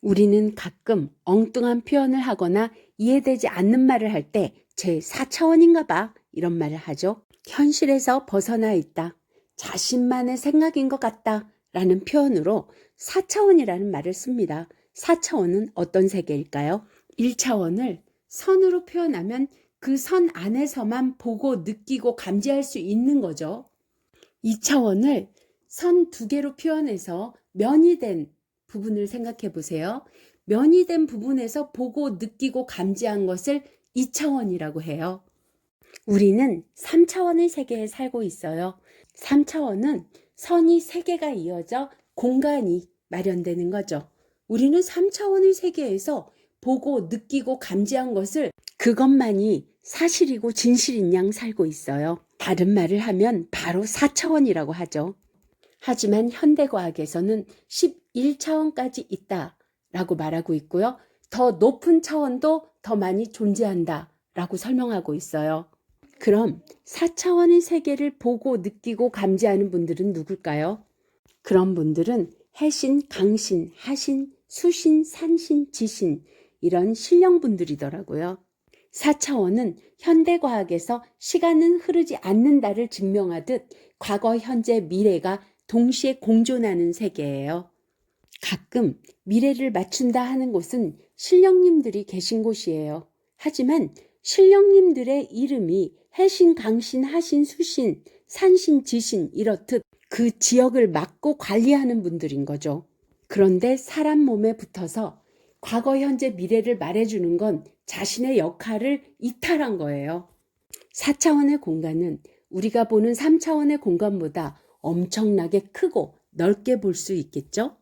우리는 가끔 엉뚱한 표현을 하거나 이해되지 않는 말을 할 때 제 4차원인가 봐 이런 말을 하죠. 현실에서 벗어나 있다. 자신만의 생각인 것 같다 라는 표현으로 4차원이라는 말을 씁니다. 4차원은 어떤 세계일까요? 1차원을 선으로 표현하면 그 선 안에서만 보고 느끼고 감지할 수 있는 거죠. 2차원을 선 2개로 표현해서 면이 된 부분을 생각해 보세요. 면이 된 부분에서 보고 느끼고 감지한 것을 2차원이라고 해요. 우리는 3차원의 세계에 살고 있어요. 3차원은 선이 3개가 이어져 공간이 마련되는 거죠. 우리는 3차원의 세계에서 보고 느끼고 감지한 것을 그것만이 사실이고 진실인 양 살고 있어요. 다른 말을 하면 바로 4차원이라고 하죠. 하지만 현대과학에서는 11차원까지 있다라고 말하고 있고요. 더 높은 차원도 더 많이 존재한다라고 설명하고 있어요. 그럼 4차원의 세계를 보고 느끼고 감지하는 분들은 누굴까요? 그런 분들은 해신, 강신, 하신, 수신, 산신, 지신 이런 신령분들이더라고요. 4차원은 현대과학에서 시간은 흐르지 않는다를 증명하듯 과거, 현재, 미래가 동시에 공존하는 세계예요. 가끔 미래를 맞춘다 하는 곳은 신령님들이 계신 곳이에요. 하지만 신령님들의 이름이 해신, 강신, 하신, 수신, 산신, 지신 이렇듯 그 지역을 맡고 관리하는 분들인 거죠. 그런데 사람 몸에 붙어서 과거, 현재, 미래를 말해주는 건 자신의 역할을 이탈한 거예요. 4차원의 공간은 우리가 보는 3차원의 공간보다 엄청나게 크고 넓게 볼 수 있겠죠?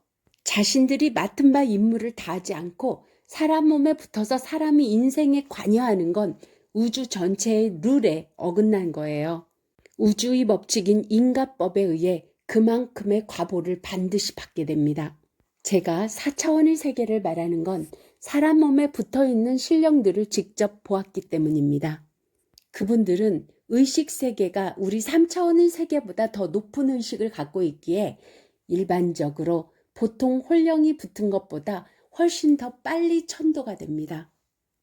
자신들이 맡은 바 임무를 다하지 않고 사람 몸에 붙어서 사람이 인생에 관여하는 건 우주 전체의 룰에 어긋난 거예요. 우주의 법칙인 인과법에 의해 그만큼의 과보를 반드시 받게 됩니다. 제가 4차원의 세계를 말하는 건 사람 몸에 붙어있는 신령들을 직접 보았기 때문입니다. 그분들은 의식 세계가 우리 3차원의 세계보다 더 높은 의식을 갖고 있기에 일반적으로 보통 홀령이 붙은 것보다 훨씬 더 빨리 천도가 됩니다.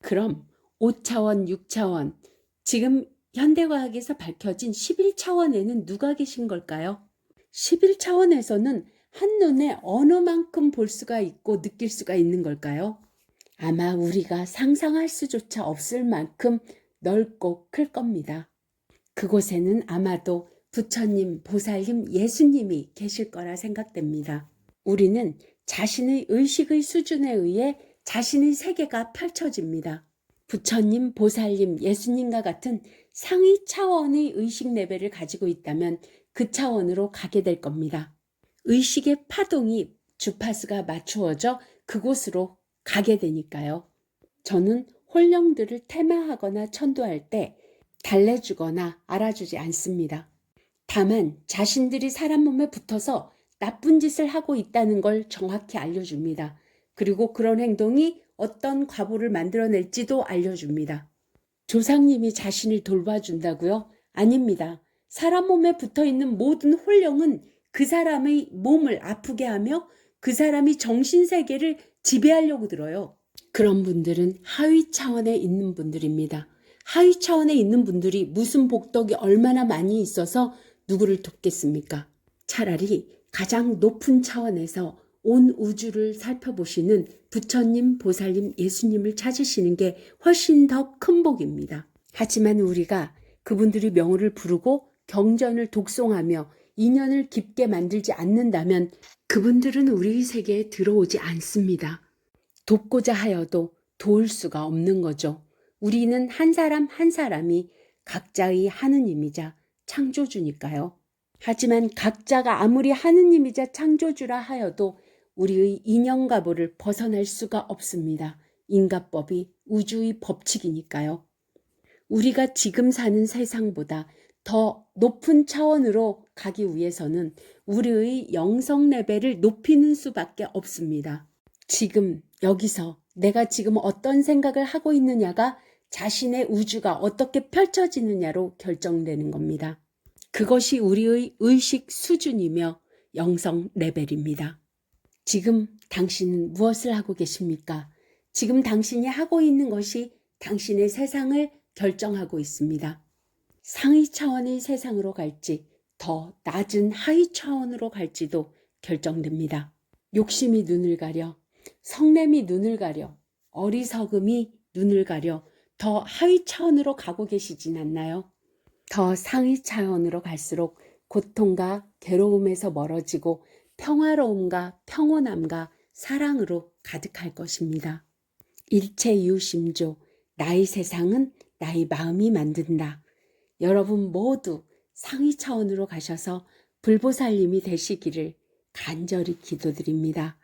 그럼 5차원, 6차원, 지금 현대과학에서 밝혀진 11차원에는 누가 계신 걸까요? 11차원에서는 한눈에 어느 만큼 볼 수가 있고 느낄 수가 있는 걸까요? 아마 우리가 상상할 수조차 없을 만큼 넓고 클 겁니다. 그곳에는 아마도 부처님, 보살님, 예수님이 계실 거라 생각됩니다. 우리는 자신의 의식의 수준에 의해 자신의 세계가 펼쳐집니다. 부처님, 보살님, 예수님과 같은 상위 차원의 의식 레벨을 가지고 있다면 그 차원으로 가게 될 겁니다. 의식의 파동이 주파수가 맞추어져 그곳으로 가게 되니까요. 저는 홀령들을 테마하거나 천도할 때 달래주거나 알아주지 않습니다. 다만 자신들이 사람 몸에 붙어서 나쁜 짓을 하고 있다는 걸 정확히 알려줍니다. 그리고 그런 행동이 어떤 과보를 만들어낼지도 알려줍니다. 조상님이 자신을 돌봐준다고요? 아닙니다. 사람 몸에 붙어있는 모든 홀령은 그 사람의 몸을 아프게 하며 그 사람이 정신세계를 지배하려고 들어요. 그런 분들은 하위 차원에 있는 분들입니다. 하위 차원에 있는 분들이 무슨 복덕이 얼마나 많이 있어서 누구를 돕겠습니까? 차라리 가장 높은 차원에서 온 우주를 살펴보시는 부처님, 보살님, 예수님을 찾으시는 게 훨씬 더 큰 복입니다. 하지만 우리가 그분들의 명호를 부르고 경전을 독송하며 인연을 깊게 만들지 않는다면 그분들은 우리의 세계에 들어오지 않습니다. 돕고자 하여도 도울 수가 없는 거죠. 우리는 한 사람 한 사람이 각자의 하느님이자 창조주니까요. 하지만 각자가 아무리 하느님이자 창조주라 하여도 우리의 인연과보를 벗어날 수가 없습니다. 인과법이 우주의 법칙이니까요. 우리가 지금 사는 세상보다 더 높은 차원으로 가기 위해서는 우리의 영성 레벨을 높이는 수밖에 없습니다. 지금 여기서 내가 지금 어떤 생각을 하고 있느냐가 자신의 우주가 어떻게 펼쳐지느냐로 결정되는 겁니다. 그것이 우리의 의식 수준이며 영성 레벨입니다. 지금 당신은 무엇을 하고 계십니까? 지금 당신이 하고 있는 것이 당신의 세상을 결정하고 있습니다. 상위 차원의 세상으로 갈지 더 낮은 하위 차원으로 갈지도 결정됩니다. 욕심이 눈을 가려, 성냄이 눈을 가려, 어리석음이 눈을 가려 더 하위 차원으로 가고 계시진 않나요? 더 상위 차원으로 갈수록 고통과 괴로움에서 멀어지고 평화로움과 평온함과 사랑으로 가득할 것입니다. 일체유심조, 나의 세상은 나의 마음이 만든다. 여러분 모두 상위 차원으로 가셔서 불보살님이 되시기를 간절히 기도드립니다.